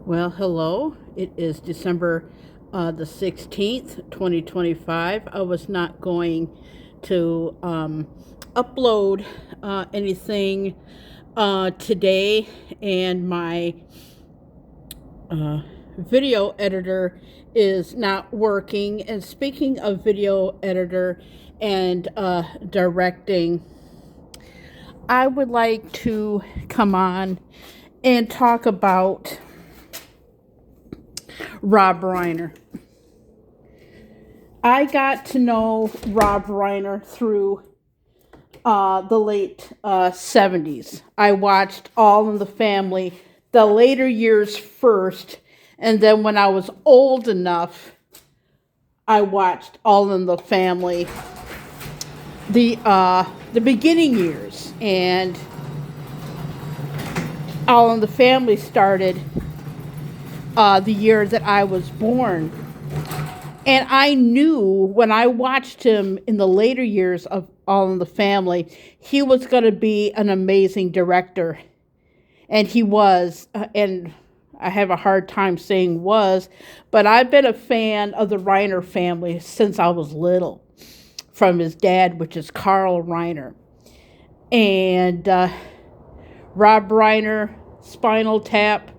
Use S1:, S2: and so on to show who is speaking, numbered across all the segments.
S1: Well, hello. It is December the 16th, 2025. I was not going to upload anything today, and my video editor is not working. And speaking of video editor and directing, I would like to come on and talk about Rob Reiner. I got to know Rob Reiner through the late 70s. I watched All in the Family, the later years first, and then when I was old enough, I watched All in the Family, the beginning years, and All in the Family started the year that I was born. And I knew when I watched him in the later years of All in the Family, he was going to be an amazing director. And he was, and I have a hard time saying was, but I've been a fan of the Reiner family since I was little, from his dad, which is Carl Reiner. And Rob Reiner, Spinal Tap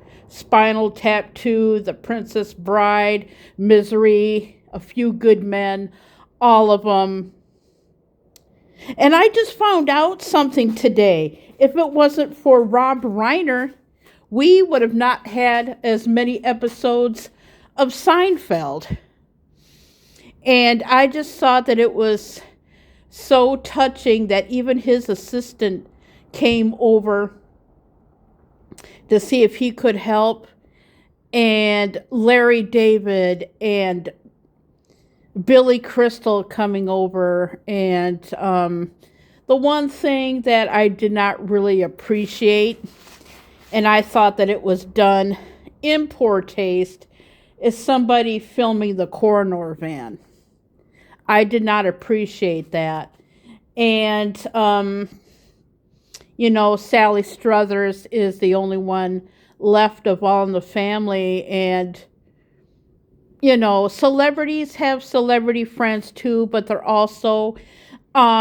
S1: 2, The Princess Bride, Misery, A Few Good Men, all of them. And I just found out something today. If it wasn't for Rob Reiner, we would have not had as many episodes of Seinfeld. And I just thought that it was so touching that even his assistant came over to see if he could help, and Larry David and Billy Crystal coming over. And the one thing that I did not really appreciate, and I thought that it was done in poor taste, is somebody filming the coroner van. I did not appreciate that. And Sally Struthers is the only one left of All in the Family. And, celebrities have celebrity friends too, but they're also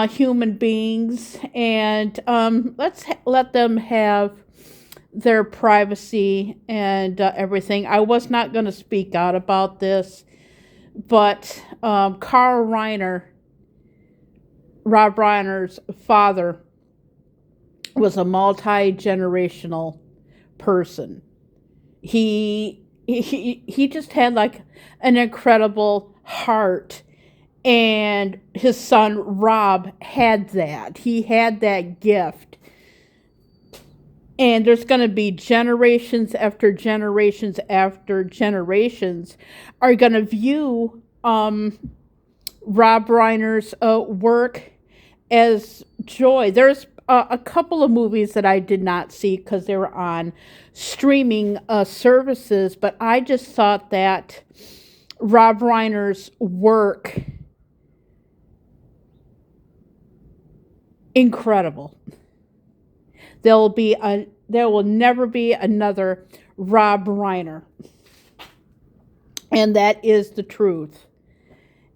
S1: human beings. And let's let them have their privacy and everything. I was not going to speak out about this, but Carl Reiner, Rob Reiner's father, was a multi-generational person. He just had like an incredible heart, and his son Rob had that. He had that gift. And there's going to be generations after generations after generations are going to view Rob Reiner's work as joy. There's a couple of movies that I did not see because they were on streaming services, but I just thought that Rob Reiner's work incredible. There will never be another Rob Reiner, and that is the truth.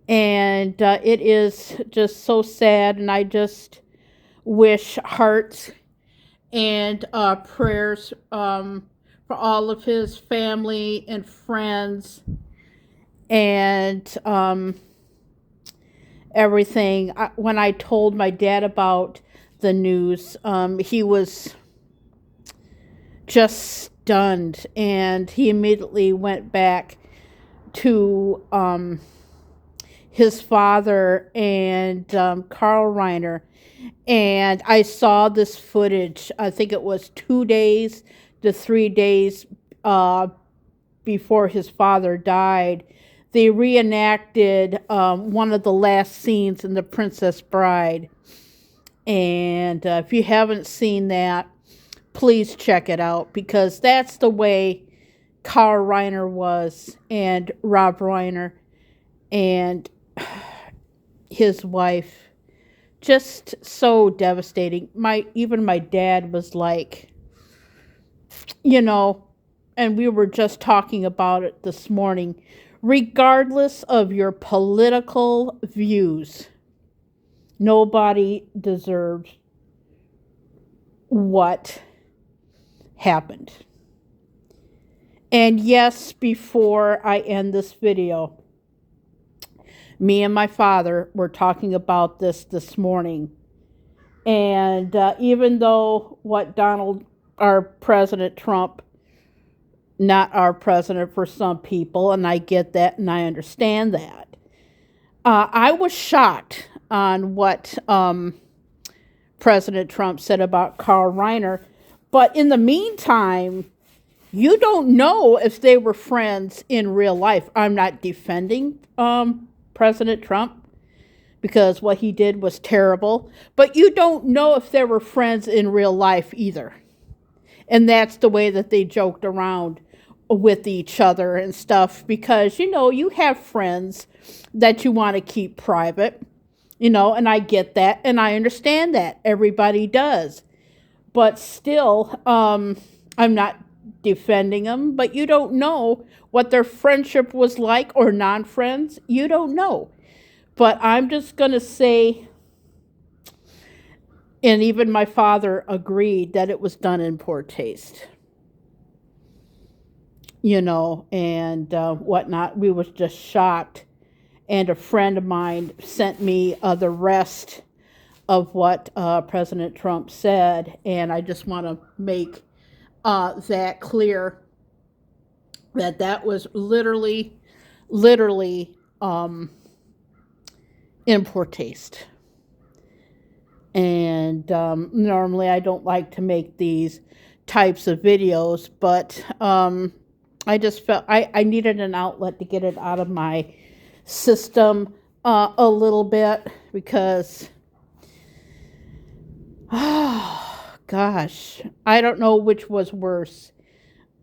S1: And it is just so sad, and I just wish hearts and prayers for all of his family and friends and everything. When I told my dad about the news, he was just stunned, and he immediately went back to his father and Carl Reiner. And I saw this footage, I think it was 2 days to 3 days before his father died. They reenacted one of the last scenes in The Princess Bride. And if you haven't seen that, please check it out, because that's the way Carl Reiner was, and Rob Reiner and his wife. Just so devastating. Even my dad was like, and we were just talking about it this morning, regardless of your political views, nobody deserves what happened. And yes, before I end this video, me and my father were talking about this morning. And even though what our President Trump, not our president for some people, and I get that and I understand that, I was shocked on what President Trump said about Carl Reiner. But in the meantime, you don't know if they were friends in real life. I'm not defending President Trump, because what he did was terrible. But you don't know if they were friends in real life either. And that's the way that they joked around with each other and stuff. Because, you have friends that you want to keep private, and I get that. And I understand that. Everybody does. But still, I'm not defending them. But you don't know what their friendship was like, or non-friends. You don't know. But I'm just going to say, and even my father agreed, that it was done in poor taste. And whatnot. We was just shocked. And a friend of mine sent me the rest of what President Trump said. And I just want to make that clear, that was literally in poor taste. And normally I don't like to make these types of videos, but I just felt I needed an outlet to get it out of my system a little bit, because gosh, I don't know which was worse,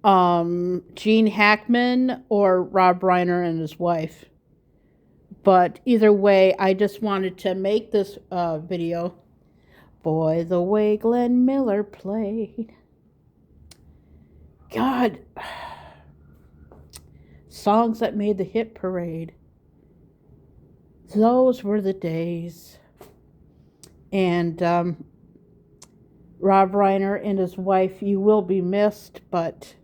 S1: Gene Hackman or Rob Reiner and his wife. But either way, I just wanted to make this video. Boy, the way Glenn Miller played. God. Songs that made the hit parade. Those were the days. And Rob Reiner and his wife, you will be missed, but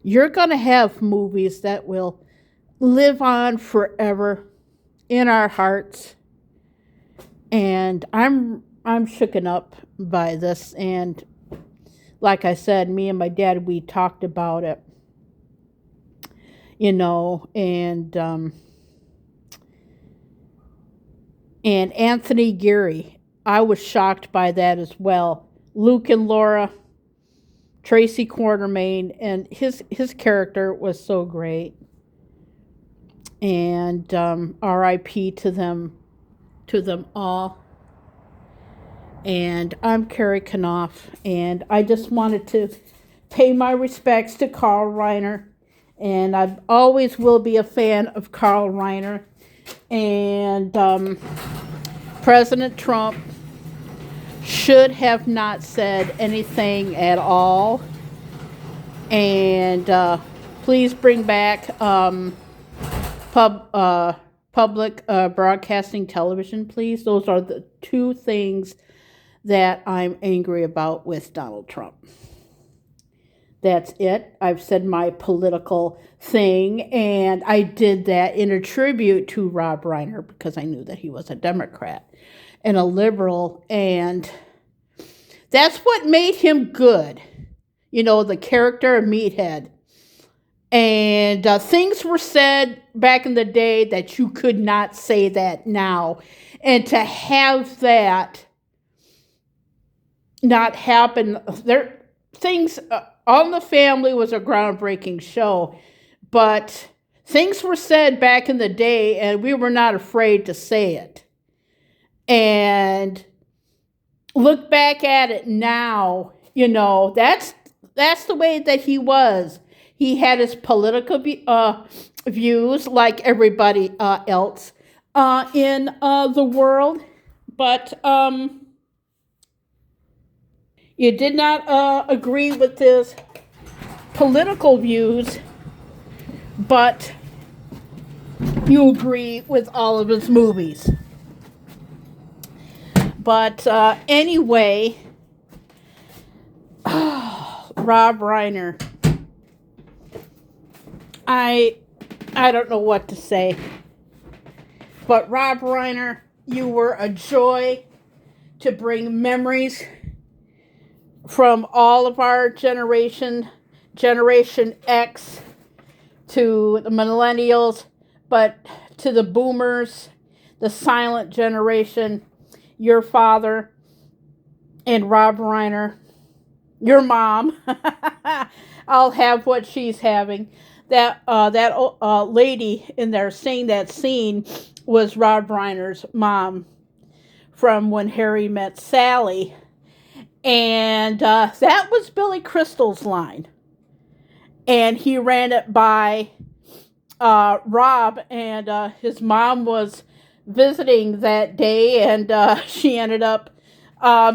S1: you're going to have movies that will live on forever in our hearts. And I'm shooken up by this. And like I said, me and my dad, we talked about it, and Anthony Geary, I was shocked by that as well. Luke and Laura, Tracy Quartermain, and his character was so great. And R.I.P. to them all. And I'm Carrie Knopf, and I just wanted to pay my respects to Carl Reiner. And I always will be a fan of Carl Reiner. And President Trump should have not said anything at all. And please bring back public broadcasting television, please. Those are the two things that I'm angry about with Donald Trump. That's it. I've said my political thing, and I did that in a tribute to Rob Reiner because I knew that he was a Democrat and a liberal, and that's what made him good. The character of Meathead. And things were said back in the day that you could not say that now. And to have that not happen, things All in the Family was a groundbreaking show, but things were said back in the day, and we were not afraid to say it. And look back at it now, that's the way that he was. He had his political views like everybody else in the world, but you did not agree with his political views, but you agree with all of his movies. But anyway, Rob Reiner. I don't know what to say. But Rob Reiner, you were a joy to bring memories from all of our Generation X, to the millennials, but to the boomers, the silent generation, your father, and Rob Reiner, your mom. I'll have what she's having. That lady in there saying that scene was Rob Reiner's mom from When Harry Met Sally. And that was Billy Crystal's line. And he ran it by Rob, and his mom was visiting that day, and she ended up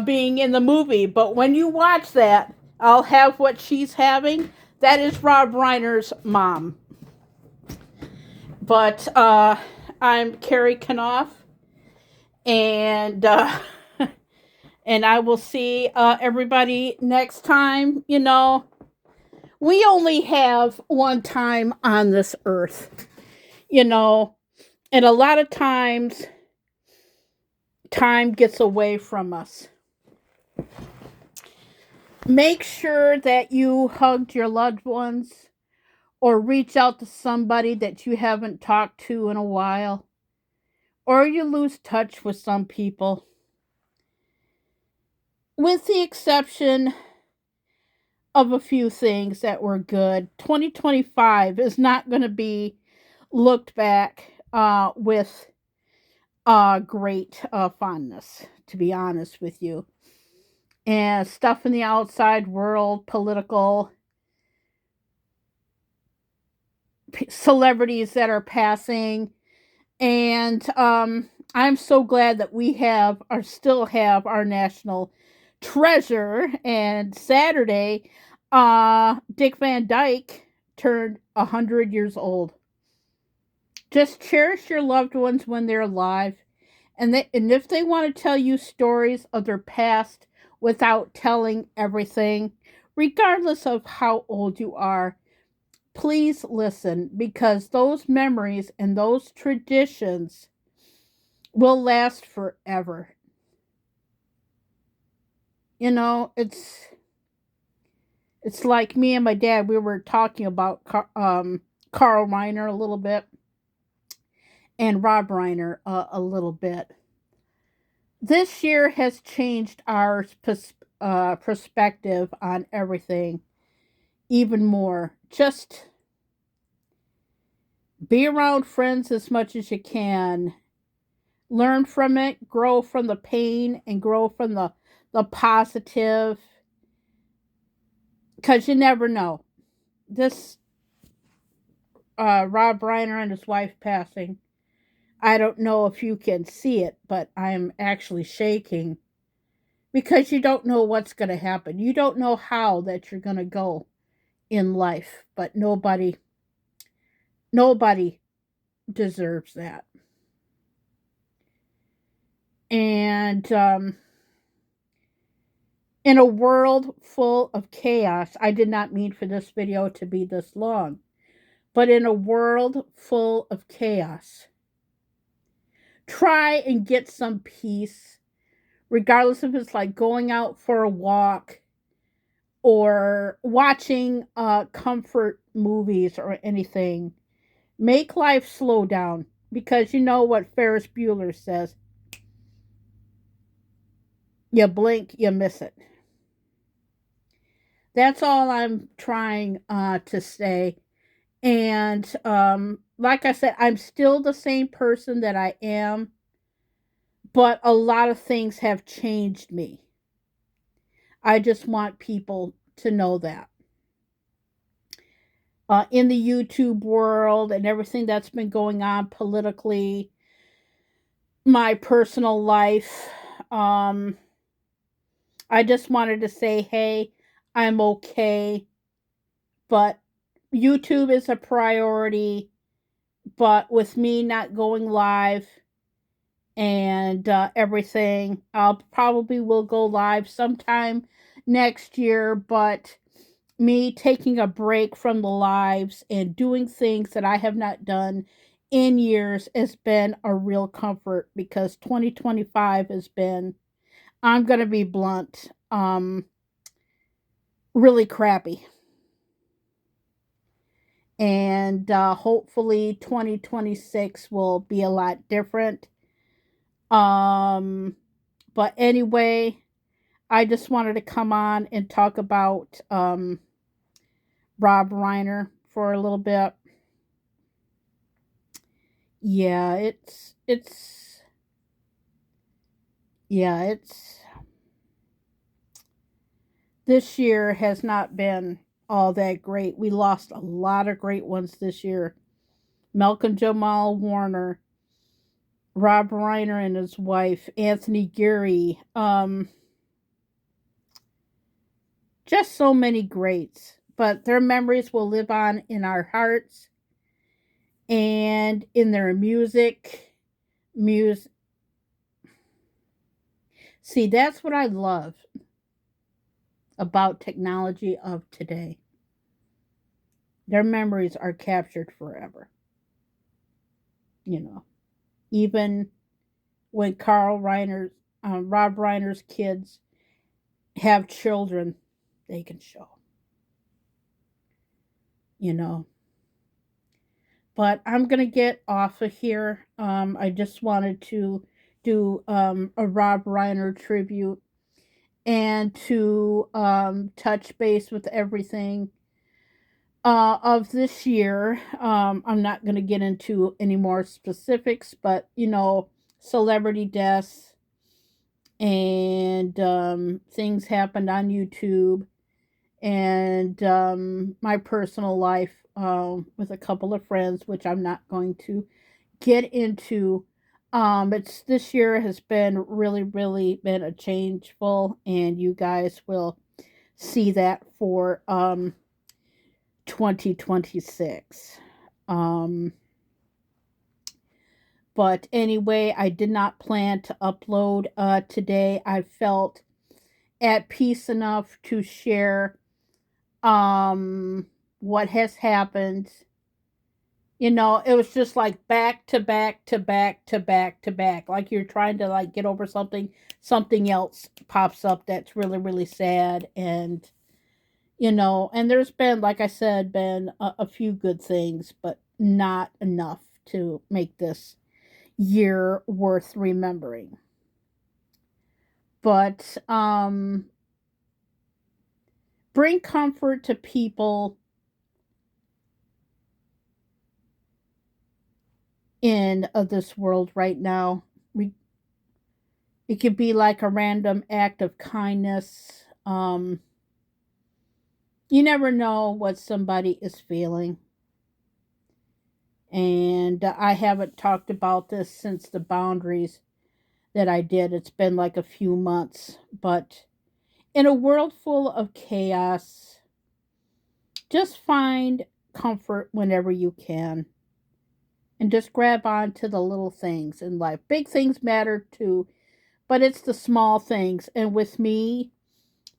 S1: being in the movie. But when you watch that, I'll have what she's having. That is Rob Reiner's mom. But I'm Carrie Knopf, and and I will see everybody next time. You know, we only have one time on this earth, you know, and a lot of times time gets away from us. Make sure that you hugged your loved ones or reach out to somebody that you haven't talked to in a while, or you lose touch with some people. With the exception of a few things that were good, 2025 is not going to be looked back with great fondness, to be honest with you. And stuff in the outside world, political, celebrities that are passing. And I'm so glad that we still have our national treasure. And Saturday, Dick Van Dyke turned 100 years old. Just cherish your loved ones when they're alive. And if they want to tell you stories of their past without telling everything, regardless of how old you are, please listen, because those memories and those traditions will last forever. You know, it's like me and my dad. We were talking about Carl Reiner a little bit and Rob Reiner a little bit. This year has changed our perspective on everything even more. Just be around friends as much as you can. Learn from it, grow from the pain, and grow from the positive. Because you never know. This Rob Reiner and his wife passing, I don't know if you can see it, but I'm actually shaking because you don't know what's going to happen. You don't know how that you're going to go in life, but nobody deserves that. And in a world full of chaos, I did not mean for this video to be this long, but in a world full of chaos, try and get some peace, regardless if it's like going out for a walk or watching comfort movies or anything. Make life slow down, because you know what Ferris Bueller says: you blink, you miss it. That's all I'm trying to say. And like I said, I'm still the same person that I am, but a lot of things have changed me. I just want people to know that. In the YouTube world and everything that's been going on politically, my personal life, I just wanted to say, hey, I'm okay, but YouTube is a priority. But with me not going live and everything, I'll probably will go live sometime next year. But me taking a break from the lives and doing things that I have not done in years has been a real comfort, because 2025 has been, I'm going to be blunt, really crappy. And hopefully 2026 will be a lot different. Um, but anyway, I just wanted to come on and talk about Rob Reiner for a little bit. Yeah, it's this year has not been all that great. We lost a lot of great ones this year. Malcolm Jamal Warner, Rob Reiner and his wife, Anthony Geary, just so many greats. But their memories will live on in our hearts and in their music. Music. See, that's what I love about technology of today. Their memories are captured forever. You know, even when Rob Reiner's kids have children, they can show. You know, but I'm gonna get off of here. I just wanted to do a Rob Reiner tribute and to touch base with everything of this year. I'm not going to get into any more specifics, but celebrity deaths and things happened on YouTube, and my personal life with a couple of friends, which I'm not going to get into. It's this year has been really, really been a changeful, and you guys will see that for 2026. Um, but anyway, I did not plan to upload today. I felt at peace enough to share what has happened. It was just like back to back to back to back to back, like you're trying to like get over something else pops up that's really, really sad. And and there's been, like I said, been a few good things, but not enough to make this year worth remembering. But bring comfort to people in this world right now. It could be like a random act of kindness. You never know what somebody is feeling. And I haven't talked about this since the boundaries that I did. It's been like a few months. But in a world full of chaos, just find comfort whenever you can. And just grab on to the little things in life. Big things matter too, but it's the small things. And with me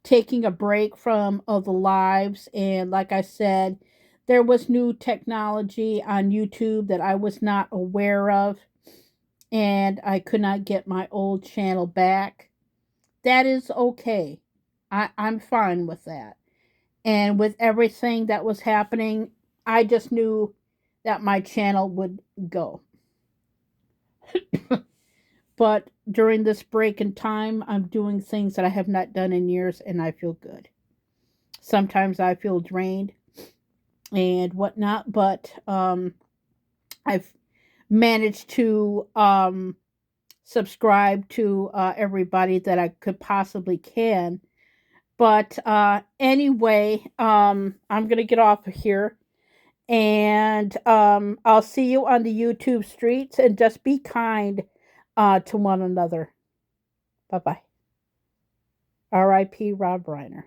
S1: taking a break from the lives, and like I said, there was new technology on YouTube that I was not aware of, and I could not get my old channel back. That is okay. I'm fine with that. And with everything that was happening, I just knew that my channel would go. But during this break in time, I'm doing things that I have not done in years, and I feel good. Sometimes I feel drained and whatnot, but I've managed to subscribe to everybody that I could possibly can. But anyway, I'm gonna get off of here, and I'll see you on the YouTube streets, and just be kind to one another. Bye bye. R.I.P. Rob Reiner.